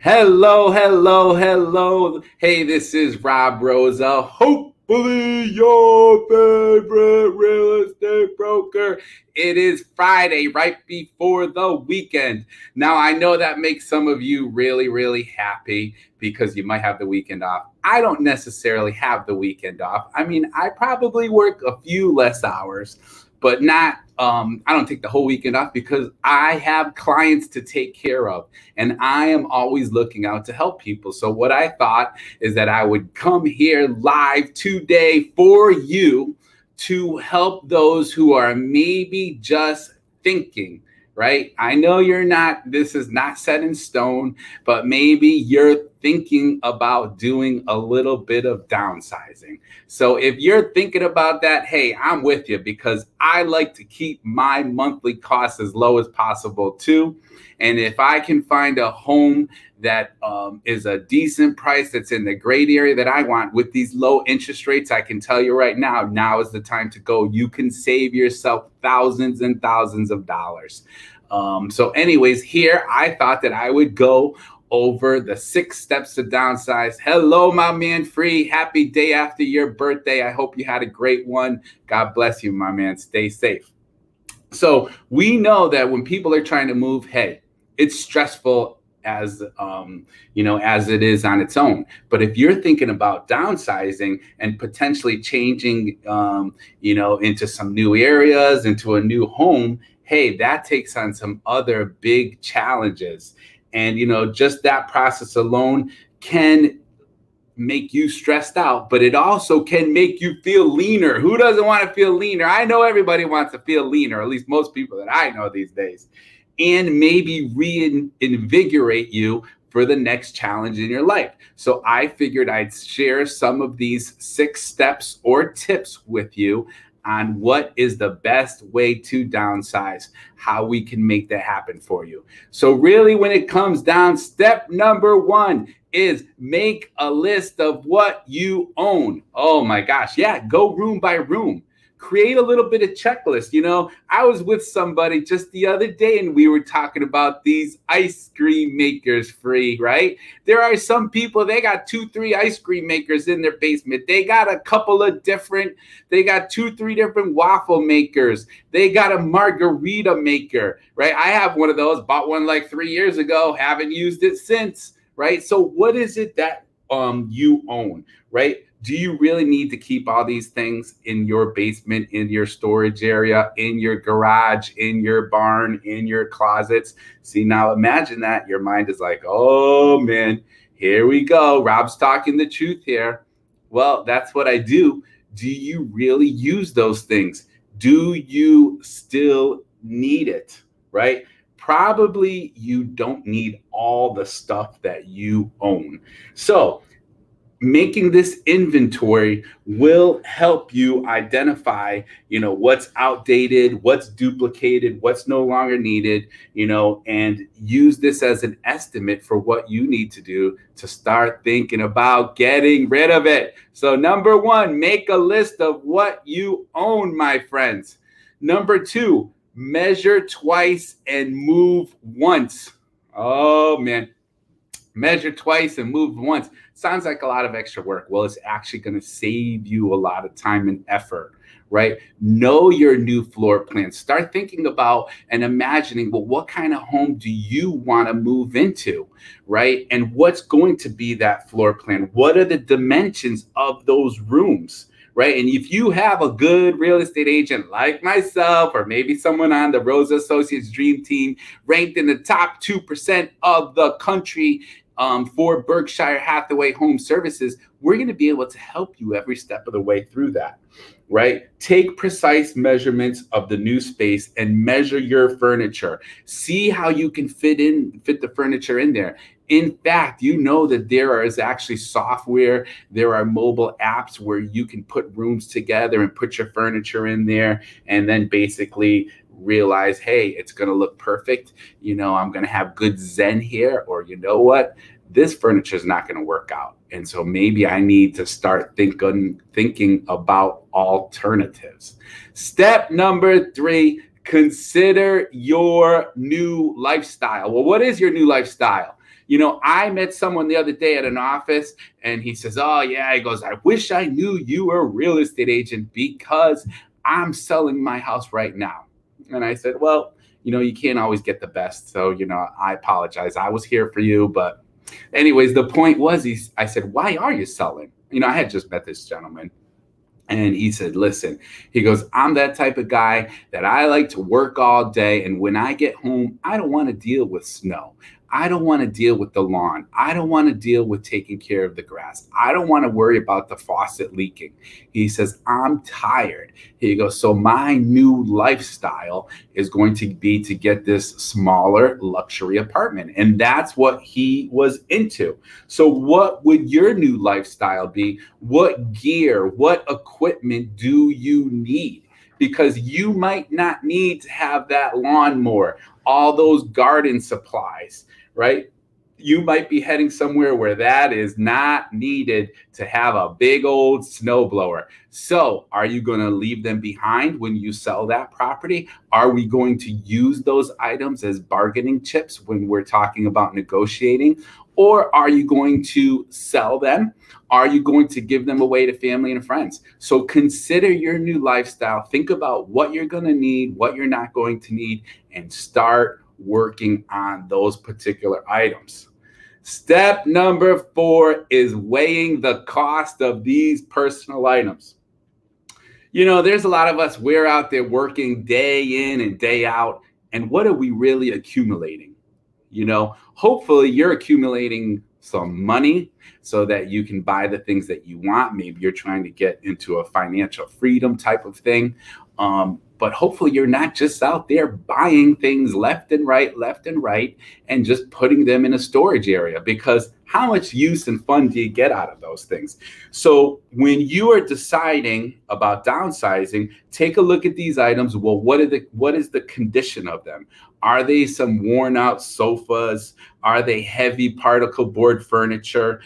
Hello, hello, hello. Hey, this is Rob Rosa. Hopefully, your favorite real estate broker. It is Friday, right before the weekend. Now, I know that makes some of you really, really happy because you might have the weekend off. I don't necessarily have the weekend off. I mean, I probably work a few less hours, but not I don't take the whole weekend off because I have clients to take care of and I am always looking out to help people. So what I thought is that I would come here live today for you to help those who are maybe just thinking, right? I know this is not set in stone, but maybe you're thinking about doing a little bit of downsizing. So if you're thinking about that, hey, I'm with you because I like to keep my monthly costs as low as possible too. And if I can find a home that is a decent price that's in the great area that I want with these low interest rates, I can tell you right now is the time to go. You can save yourself thousands and thousands of dollars. So anyways, here I thought that I would go over the 6 steps to downsize. Hello, my man Free. Happy day after your birthday. I hope you had a great one. God bless you, my man. Stay safe. So we know that when people are trying to move, hey, it's stressful as it is on its own. But if you're thinking about downsizing and potentially changing, into some new areas, into a new home, hey, that takes on some other big challenges. And, just that process alone can make you stressed out, but it also can make you feel leaner. Who doesn't want to feel leaner? I know everybody wants to feel leaner, at least most people that I know these days, and maybe reinvigorate you for the next challenge in your life. So I figured I'd share some of these 6 steps or tips with you on what is the best way to downsize, how we can make that happen for you. So really, when it comes down, step number 1 is make a list of what you own. Oh my gosh. Yeah. Go room by room. Create a little bit of checklist. I was with somebody just the other day and we were talking about these ice cream makers, Free, right? There are some people, they got 2-3 ice cream makers in their basement. They got 2-3 different waffle makers. They got a margarita maker, right? I have one of those, bought one like 3 years ago, haven't used it since, right? So what is it that you own, right? Do you really need to keep all these things in your basement, in your storage area, in your garage, in your barn, in your closets? See, now imagine that. Your mind is like, oh man, here we go. Rob's talking the truth here. Well, that's what I do. Do you really use those things? Do you still need it, right? Probably you don't need all the stuff that you own. So making this inventory will help you identify, what's outdated, what's duplicated, what's no longer needed, and use this as an estimate for what you need to do to start thinking about getting rid of it. So number 1, make a list of what you own, my friends. Number 2, measure twice and move once. Oh man. Measure twice and move once. Sounds like a lot of extra work. Well, it's actually going to save you a lot of time and effort, right? Know your new floor plan. Start thinking about and imagining, well, what kind of home do you want to move into, right? And what's going to be that floor plan? What are the dimensions of those rooms? Right. And if you have a good real estate agent like myself, or maybe someone on the Rosa Associates Dream Team ranked in the top 2% of the country for Berkshire Hathaway HomeServices, we're going to be able to help you every step of the way through that. Right. Take precise measurements of the new space and measure your furniture. See how you can fit the furniture in there. In fact, that there is actually software, there are mobile apps where you can put rooms together and put your furniture in there and then basically realize, hey, it's going to look perfect. I'm going to have good Zen here, or this furniture is not going to work out. And so maybe I need to start thinking about alternatives. Step number 3, consider your new lifestyle. Well, what is your new lifestyle? I met someone the other day at an office, and he says, oh, yeah, he goes, I wish I knew you were a real estate agent because I'm selling my house right now. And I said, well, you can't always get the best. So, I apologize. I was here for you. But anyways, the point was, I said, why are you selling? I had just met this gentleman. And he said, listen, he goes, I'm that type of guy that I like to work all day. And when I get home, I don't want to deal with snow. I don't want to deal with the lawn. I don't want to deal with taking care of the grass. I don't want to worry about the faucet leaking. He says, I'm tired. He goes, so my new lifestyle is going to be to get this smaller luxury apartment. And that's what he was into. So what would your new lifestyle be? What gear, what equipment do you need? Because you might not need to have that lawnmower, all those garden supplies, right? You might be heading somewhere where that is not needed to have a big old snowblower. So are you going to leave them behind when you sell that property? Are we going to use those items as bargaining chips when we're talking about negotiating? Or are you going to sell them? Are you going to give them away to family and friends? So consider your new lifestyle. Think about what you're going to need, what you're not going to need, and start working on those particular items. Step number 4 is weighing the cost of these personal items. There's a lot of us, we're out there working day in and day out. And what are we really accumulating? Hopefully you're accumulating some money so that you can buy the things that you want. Maybe you're trying to get into a financial freedom type of thing. But hopefully you're not just out there buying things left and right, and just putting them in a storage area, because how much use and fun do you get out of those things? So when you are deciding about downsizing, take a look at these items. Well, what is the condition of them? Are they some worn out sofas? Are they heavy particle board furniture?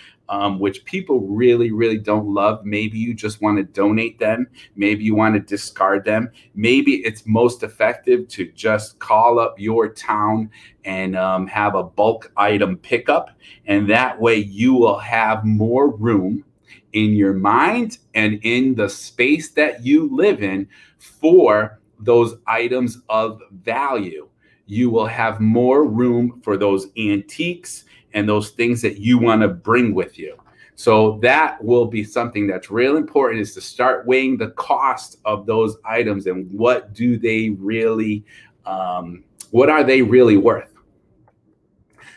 Which people really, really don't love. Maybe you just want to donate them. Maybe you want to discard them. Maybe it's most effective to just call up your town and have a bulk item pickup. And that way you will have more room in your mind and in the space that you live in for those items of value. You will have more room for those antiques and those things that you want to bring with you. So that will be something that's real important, is to start weighing the cost of those items and what are they really worth.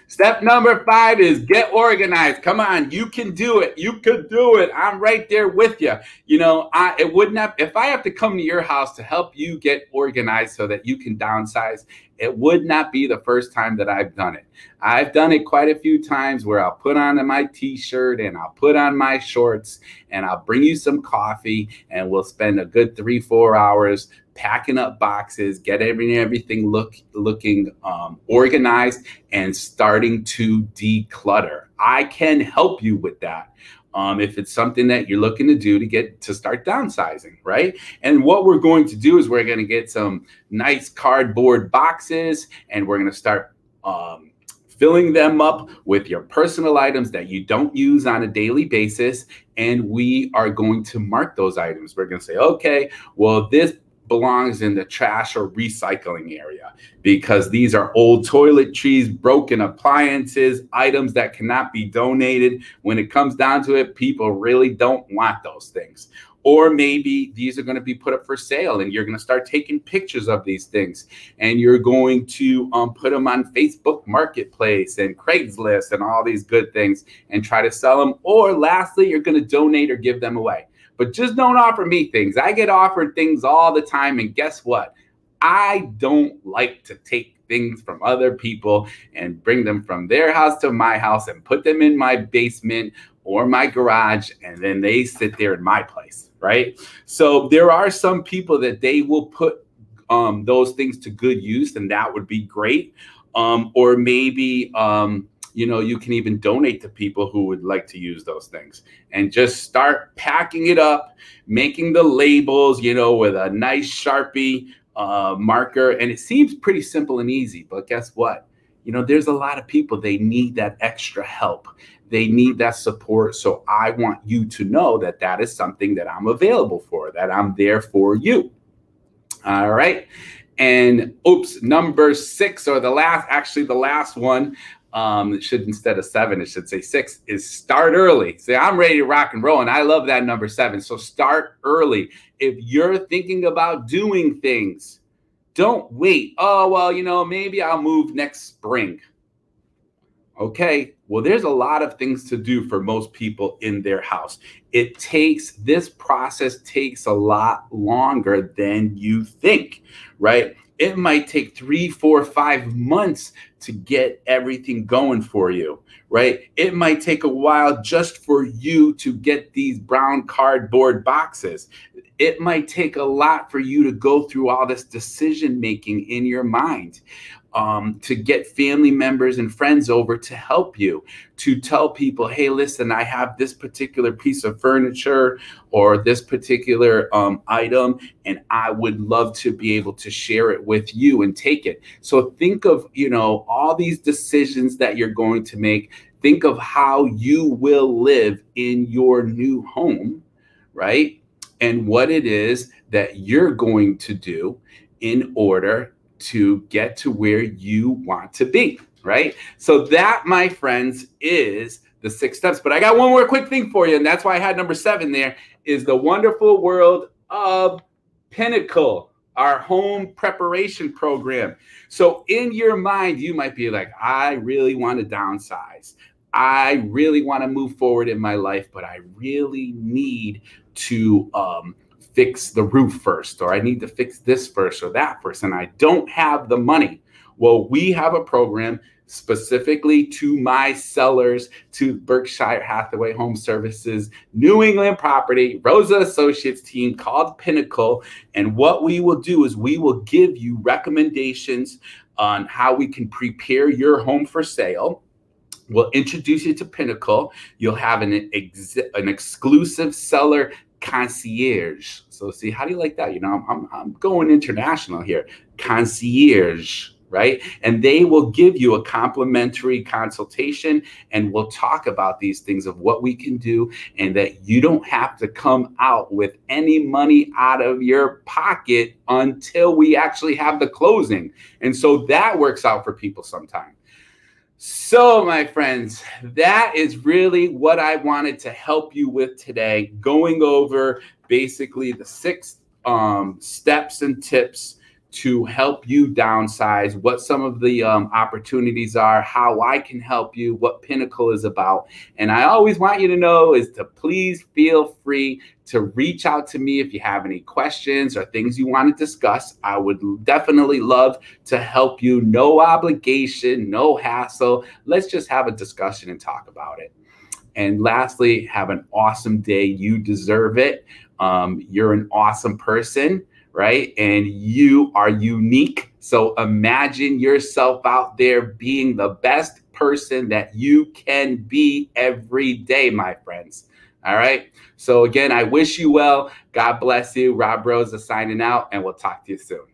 Step number 5 is get organized. Come on, you can do it. You could do it. I'm right there with you. It would not, if I have to come to your house to help you get organized so that you can downsize, it would not be the first time that I've done it. I've done it quite a few times where I'll put on my t-shirt and I'll put on my shorts and I'll bring you some coffee and we'll spend a good 3-4 hours packing up boxes, get everything looking organized and starting to declutter. I can help you with that. If it's something that you're looking to do to start downsizing, right? And what we're going to do is we're going to get some nice cardboard boxes and we're going to start filling them up with your personal items that you don't use on a daily basis. And we are going to mark those items. We're going to say, okay, well, this belongs in the trash or recycling area because these are old toiletries, broken appliances, items that cannot be donated. When it comes down to it, people really don't want those things. Or maybe these are going to be put up for sale and you're going to start taking pictures of these things and you're going to put them on Facebook Marketplace and Craigslist and all these good things and try to sell them. Or lastly, you're going to donate or give them away. But just don't offer me things. I get offered things all the time. And guess what? I don't like to take things from other people and bring them from their house to my house and put them in my basement or my garage. And then they sit there in my place, right? So there are some people that they will put those things to good use. And that would be great. Or maybe you can even donate to people who would like to use those things and just start packing it up, making the labels, with a nice Sharpie marker. And it seems pretty simple and easy, but guess what? there's a lot of people, they need that extra help. They need that support. So I want you to know that that is something that I'm available for, that I'm there for you. All right. And number 6, or the last one, it should, instead of 7, it should say 6, is start early. Say, I'm ready to rock and roll. And I love that number 7. So start early. If you're thinking about doing things, don't wait. Oh, well, maybe I'll move next spring. Okay, well, there's a lot of things to do for most people in their house. This process takes a lot longer than you think, right? It might take 3, 4, 5 months to get everything going for you, right? It might take a while just for you to get these brown cardboard boxes. It might take a lot for you to go through all this decision making in your mind. To get family members and friends over to help you, to tell people, hey, listen, I have this particular piece of furniture or this particular item, and I would love to be able to share it with you and take it. So think of, all these decisions that you're going to make. Think of how you will live in your new home, right? And what it is that you're going to do in order to get to where you want to be, right? So that, my friends, is the 6 steps. But I got one more quick thing for you, and that's why I had number 7 there, is the wonderful world of Pinnacle, our home preparation program. So in your mind, you might be like, I really want to downsize. I really want to move forward in my life, but I really need to fix the roof first, or I need to fix this first or that first, and I don't have the money. Well, we have a program specifically to my sellers, to Berkshire Hathaway HomeServices, New England property, Rosa Associates team, called Pinnacle. And what we will do is we will give you recommendations on how we can prepare your home for sale. We'll introduce you to Pinnacle. You'll have an exclusive seller concierge. So see, how do you like that? I'm going international here. Concierge, right? And they will give you a complimentary consultation, and we'll talk about these things of what we can do, and that you don't have to come out with any money out of your pocket until we actually have the closing. And so that works out for people sometimes. So, my friends, that is really what I wanted to help you with today, going over basically the 6 steps and tips to help you downsize, what some of the opportunities are, how I can help you, what Pinnacle is about. And I always want you to know is to please feel free to reach out to me if you have any questions or things you want to discuss. I would definitely love to help you. No obligation, no hassle. Let's just have a discussion and talk about it. And lastly, have an awesome day. You deserve it. You're an awesome person, right? And you are unique. So imagine yourself out there being the best person that you can be every day, my friends. All right. So again, I wish you well. God bless you. Rob Rosa signing out, and we'll talk to you soon.